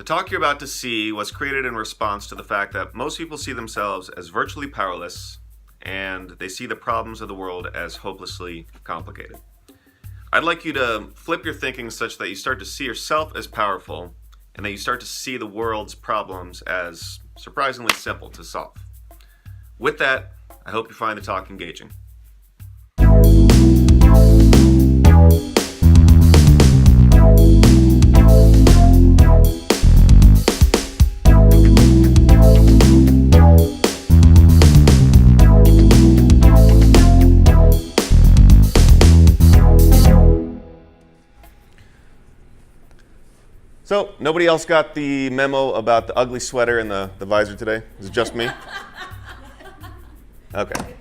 The talk you're about to see was created in response to the fact that most people see themselves as virtually powerless and they see the problems of the world as hopelessly complicated. I'd like you to flip your thinking such that you start to see yourself as powerful and that you start to see the world's problems as surprisingly simple to solve. With that, I hope you find the talk engaging. So, nobody else got the memo about the ugly sweater and the visor today? Is it just me? Okay.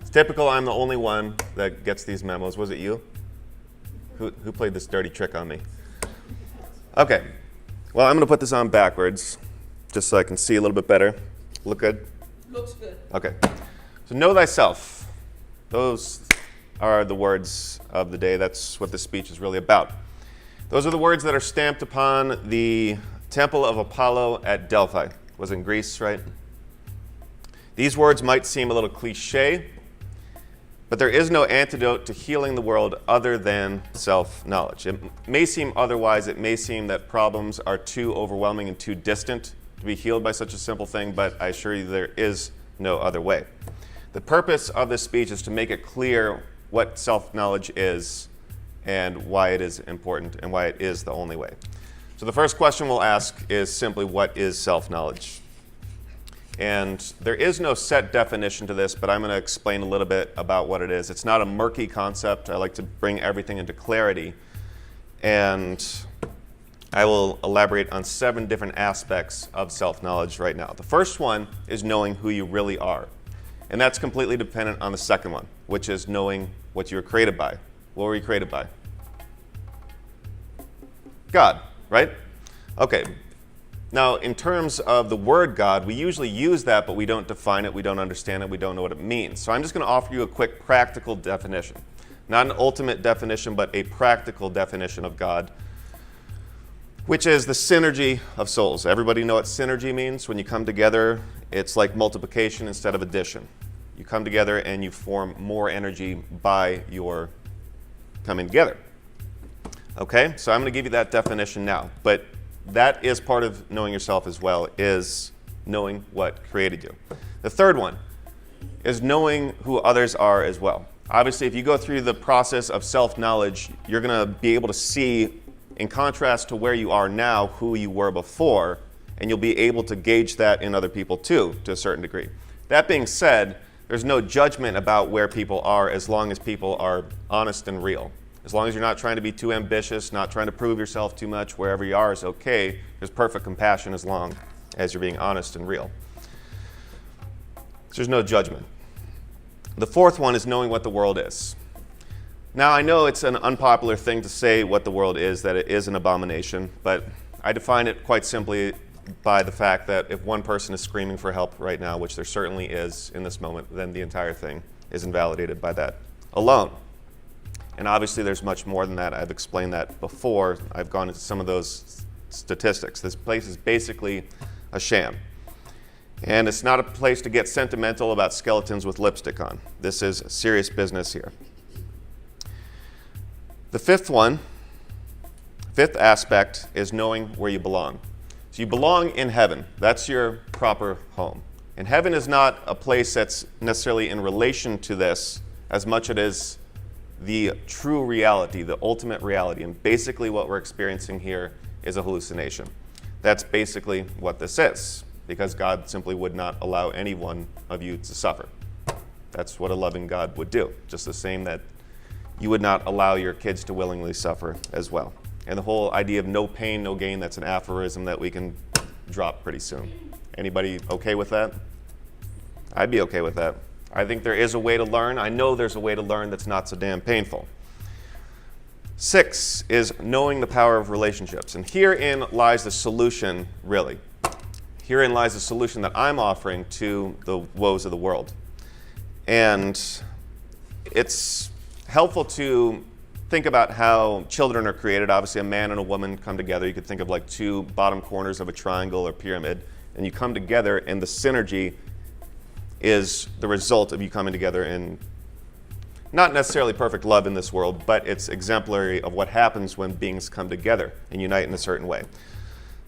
It's typical I'm the only one that gets these memos. Was it you? Who played this dirty trick on me? Okay. Well, I'm going to put this on backwards just so I can see a little bit better. Look good? Looks good. Okay. So, know thyself. Those are the words of the day. That's what this speech is really about. Those are the words that are stamped upon the Temple of Apollo at Delphi. It was in Greece, right? These words might seem a little cliche, but there is no antidote to healing the world other than self-knowledge. It may seem otherwise. It may seem that problems are too overwhelming and too distant to be healed by such a simple thing, but I assure you there is no other way. The purpose of this speech is to make it clear what self-knowledge is and why it is important and why it is the only way. So the first question we'll ask is simply, what is self-knowledge? And there is no set definition to this, but I'm going to explain a little bit about what it is. It's not a murky concept. I like to bring everything into clarity. And I will elaborate on 7 different aspects of self-knowledge right now. The first one is knowing who you really are. And that's completely dependent on the second one, which is knowing what you were created by. What were you created by? God, right? Okay. Now, in terms of the word God, we usually use that, but we don't define it, we don't understand it, we don't know what it means. So I'm just going to offer you a quick practical definition. Not an ultimate definition, but a practical definition of God, which is the synergy of souls. Everybody know what synergy means? When you come together, it's like multiplication instead of addition. You come together and you form more energy by your coming together. Okay, so I'm going to give you that definition now, but that is part of knowing yourself as well, is knowing what created you. The third one is knowing who others are as well. Obviously, if you go through the process of self-knowledge, you're going to be able to see, in contrast to where you are now, who you were before, and you'll be able to gauge that in other people too, to a certain degree. That being said, there's no judgment about where people are as long as people are honest and real. As long as you're not trying to be too ambitious, not trying to prove yourself too much, wherever you are is okay. There's perfect compassion as long as you're being honest and real. There's no judgment. The fourth one is knowing what the world is. Now, I know it's an unpopular thing to say what the world is, that it is an abomination, but I define it quite simply by the fact that if one person is screaming for help right now, which there certainly is in this moment, then the entire thing is invalidated by that alone. And obviously there's much more than that. I've explained that before. I've gone into some of those statistics. This place is basically a sham. And it's not a place to get sentimental about skeletons with lipstick on. This is serious business here. The fifth aspect is knowing where you belong. So you belong in heaven. That's your proper home. And heaven is not a place that's necessarily in relation to this as much as it is the true reality, the ultimate reality. And basically what we're experiencing here is a hallucination. That's basically what this is, because God simply would not allow any one of you to suffer. That's what a loving God would do, just the same that you would not allow your kids to willingly suffer as well. And the whole idea of no pain, no gain, that's an aphorism that we can drop pretty soon. Anybody okay with that? I'd be okay with that. I think there is a way to learn. I know there's a way to learn that's not so damn painful. 6 is knowing the power of relationships. And herein lies the solution, really. Herein lies the solution that I'm offering to the woes of the world. And it's helpful to think about how children are created, obviously a man and a woman come together. You could think of like two bottom corners of a triangle or pyramid, and you come together, and the synergy is the result of you coming together in not necessarily perfect love in this world, but it's exemplary of what happens when beings come together and unite in a certain way.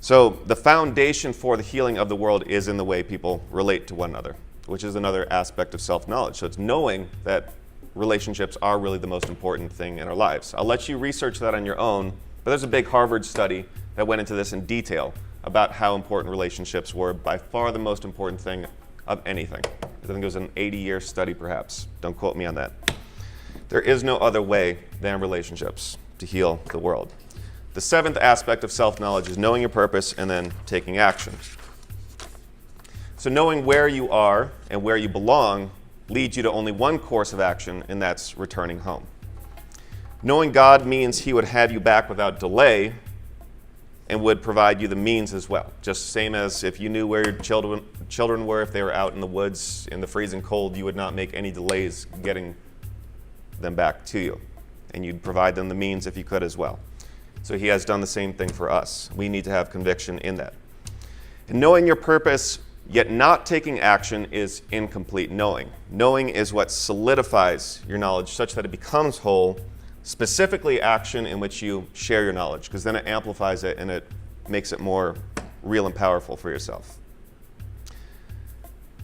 So the foundation for the healing of the world is in the way people relate to one another, which is another aspect of self-knowledge. So it's knowing that relationships are really the most important thing in our lives. I'll let you research that on your own, but there's a big Harvard study that went into this in detail about how important relationships were, by far the most important thing of anything. I think it was an 80-year study perhaps. Don't quote me on that. There is no other way than relationships to heal the world. The seventh aspect of self-knowledge is knowing your purpose and then taking action. So knowing where you are and where you belong leads you to only one course of action, and that's returning home. Knowing God means He would have you back without delay and would provide you the means as well. Just same as if you knew where your children were, if they were out in the woods in the freezing cold, you would not make any delays getting them back to you. And you'd provide them the means if you could as well. So He has done the same thing for us. We need to have conviction in that. And knowing your purpose, yet not taking action, is incomplete knowing. Knowing is what solidifies your knowledge such that it becomes whole, specifically action in which you share your knowledge, because then it amplifies it and it makes it more real and powerful for yourself.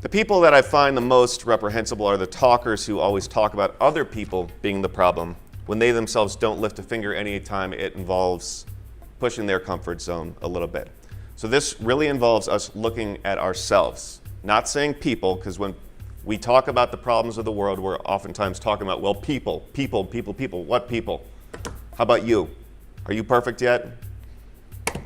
The people that I find the most reprehensible are the talkers who always talk about other people being the problem when they themselves don't lift a finger any time it involves pushing their comfort zone a little bit. So this really involves us looking at ourselves, not saying people, because when we talk about the problems of the world, we're oftentimes talking about, well, people. What people? How about you? Are you perfect yet?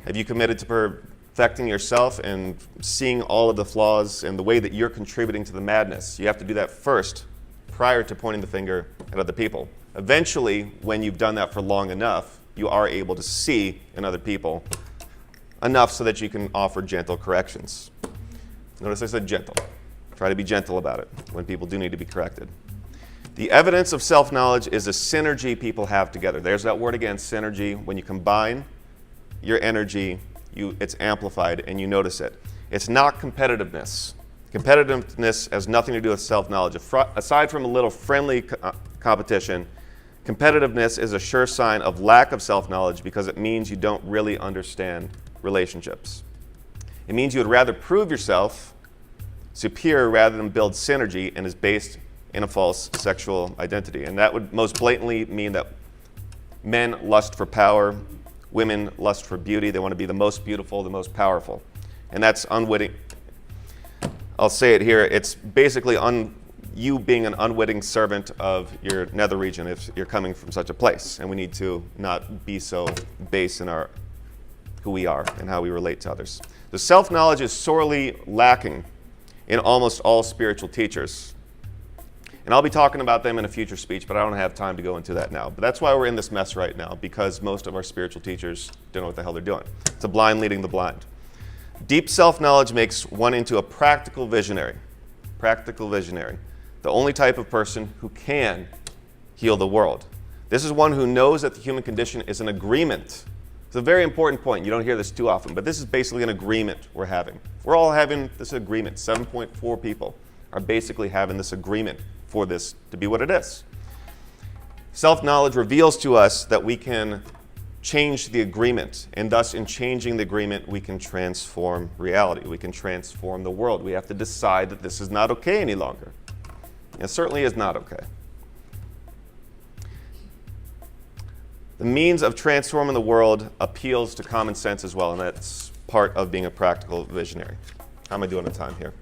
Have you committed to perfecting yourself and seeing all of the flaws and the way that you're contributing to the madness? You have to do that first, prior to pointing the finger at other people. Eventually, when you've done that for long enough, you are able to see in other people enough so that you can offer gentle corrections. Notice I said gentle. Try to be gentle about it when people do need to be corrected. The evidence of self-knowledge is a synergy people have together. There's that word again, synergy. When you combine your energy, it's amplified and you notice it. It's not competitiveness. Competitiveness has nothing to do with self-knowledge. Aside from a little friendly competition, competitiveness is a sure sign of lack of self-knowledge because it means you don't really understand relationships. It means you would rather prove yourself superior rather than build synergy, and is based in a false sexual identity. And that would most blatantly mean that men lust for power, women lust for beauty. They want to be the most beautiful, the most powerful. And that's unwitting. I'll say it here. It's basically you being an unwitting servant of your nether region if you're coming from such a place. And we need to not be so base in who we are and how we relate to others. The self-knowledge is sorely lacking in almost all spiritual teachers. And I'll be talking about them in a future speech, but I don't have time to go into that now. But that's why we're in this mess right now, because most of our spiritual teachers don't know what the hell they're doing. It's a blind leading the blind. Deep self-knowledge makes one into a practical visionary. Practical visionary. The only type of person who can heal the world. This is one who knows that the human condition is an agreement. It's a very important point. You don't hear this too often, but this is basically an agreement we're having. We're all having this agreement. 7.4 people are basically having this agreement for this to be what it is. Self-knowledge reveals to us that we can change the agreement, and thus in changing the agreement, we can transform reality. We can transform the world. We have to decide that this is not okay any longer. It certainly is not okay. The means of transforming the world appeals to common sense as well, and that's part of being a practical visionary. How am I doing on time here?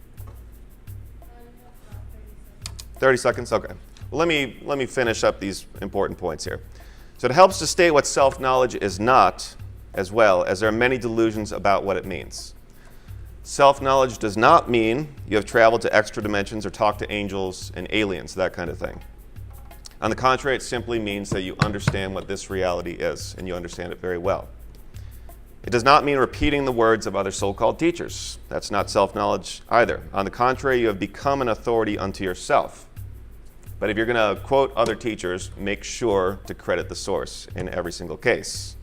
30 seconds? Okay. Well, let me finish up these important points here. So it helps to state what self-knowledge is not, as well as there are many delusions about what it means. Self-knowledge does not mean you have traveled to extra dimensions or talked to angels and aliens, that kind of thing. On the contrary, it simply means that you understand what this reality is, and you understand it very well. It does not mean repeating the words of other so-called teachers. That's not self-knowledge either. On the contrary, you have become an authority unto yourself. But if you're going to quote other teachers, make sure to credit the source in every single case.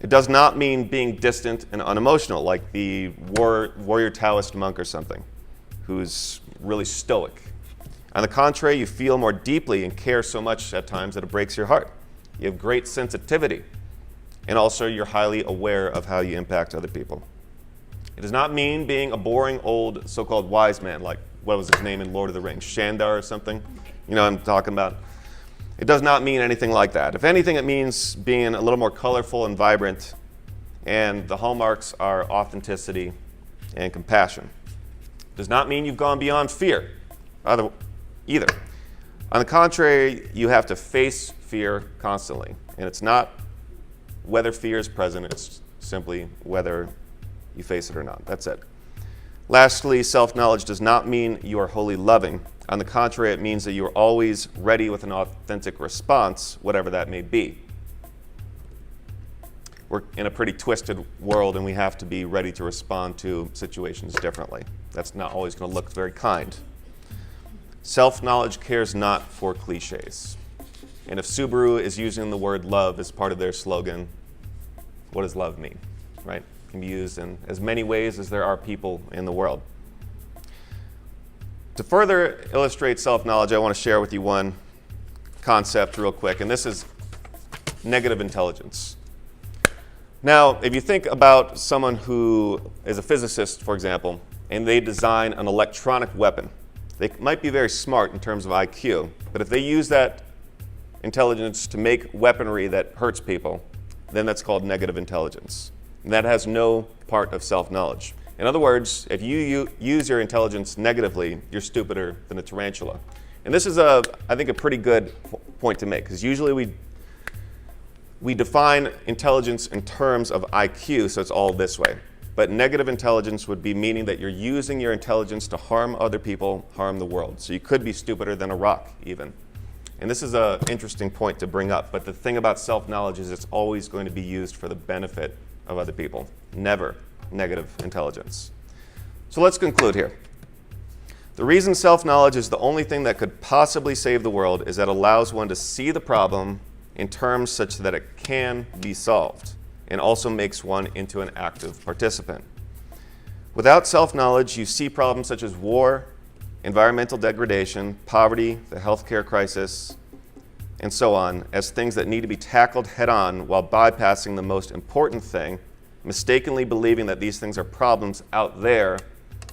It does not mean being distant and unemotional, like the warrior Taoist monk or something, who's really stoic. On the contrary, you feel more deeply and care so much at times that it breaks your heart. You have great sensitivity, and also you're highly aware of how you impact other people. It does not mean being a boring old so-called wise man, like what was his name in Lord of the Rings, Shandar or something. You know what I'm talking about? It does not mean anything like that. If anything, it means being a little more colorful and vibrant, and the hallmarks are authenticity and compassion. It does not mean you've gone beyond fear either. On the contrary, you have to face fear constantly, and it's not whether fear is present, it's simply whether you face it or not. That's it. Lastly, self-knowledge does not mean you are wholly loving. On the contrary, it means that you are always ready with an authentic response, whatever that may be. We're in a pretty twisted world, and we have to be ready to respond to situations differently. That's not always going to look very kind. Self-knowledge cares not for cliches. And if Subaru is using the word love as part of their slogan, what does love mean, right? It can be used in as many ways as there are people in the world. To further illustrate self-knowledge, I want to share with you one concept real quick, and this is negative intelligence. Now, if you think about someone who is a physicist, for example, and they design an electronic weapon, they might be very smart in terms of IQ, but if they use that intelligence to make weaponry that hurts people, then that's called negative intelligence. And that has no part of self-knowledge. In other words, if you use your intelligence negatively, you're stupider than a tarantula. And this is, I think, a pretty good point to make, because usually we define intelligence in terms of IQ, so it's all this way. But negative intelligence would be meaning that you're using your intelligence to harm other people, harm the world. So you could be stupider than a rock, even. And this is an interesting point to bring up, but the thing about self-knowledge is it's always going to be used for the benefit of other people, never negative intelligence. So let's conclude here. The reason self-knowledge is the only thing that could possibly save the world is that it allows one to see the problem in terms such that it can be solved, and also makes one into an active participant. Without self-knowledge, you see problems such as war, environmental degradation, poverty, the healthcare crisis, and so on, as things that need to be tackled head-on while bypassing the most important thing, mistakenly believing that these things are problems out there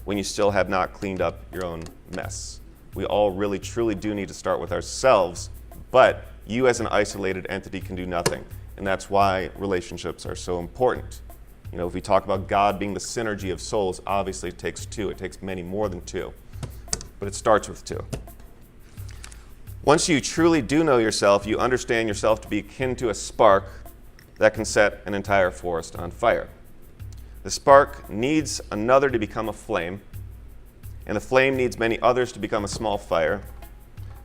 when you still have not cleaned up your own mess. We all really, truly do need to start with ourselves, but you as an isolated entity can do nothing. And that's why relationships are so important. You know, if we talk about God being the synergy of souls, obviously it takes two. It takes many more than two. But it starts with two. Once you truly do know yourself, you understand yourself to be akin to a spark that can set an entire forest on fire. The spark needs another to become a flame, and the flame needs many others to become a small fire.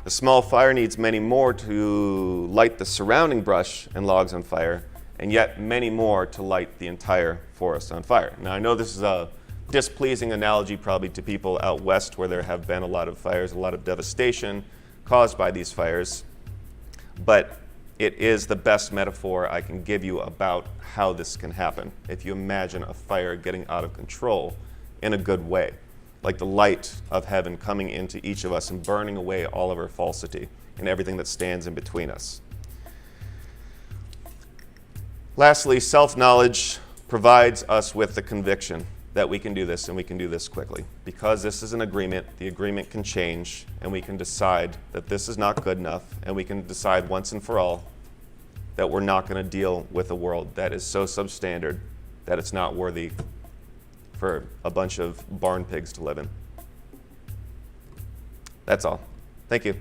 The small fire needs many more to light the surrounding brush and logs on fire, and yet many more to light the entire forest on fire. Now, I know this is a displeasing analogy probably to people out west where there have been a lot of fires, a lot of devastation caused by these fires, but it is the best metaphor I can give you about how this can happen. If you imagine a fire getting out of control in a good way, like the light of heaven coming into each of us and burning away all of our falsity and everything that stands in between us. Lastly, self-knowledge provides us with the conviction that we can do this and we can do this quickly. Because this is an agreement, the agreement can change, and we can decide that this is not good enough, and we can decide once and for all that we're not going to deal with a world that is so substandard that it's not worthy for a bunch of barn pigs to live in. That's all. Thank you.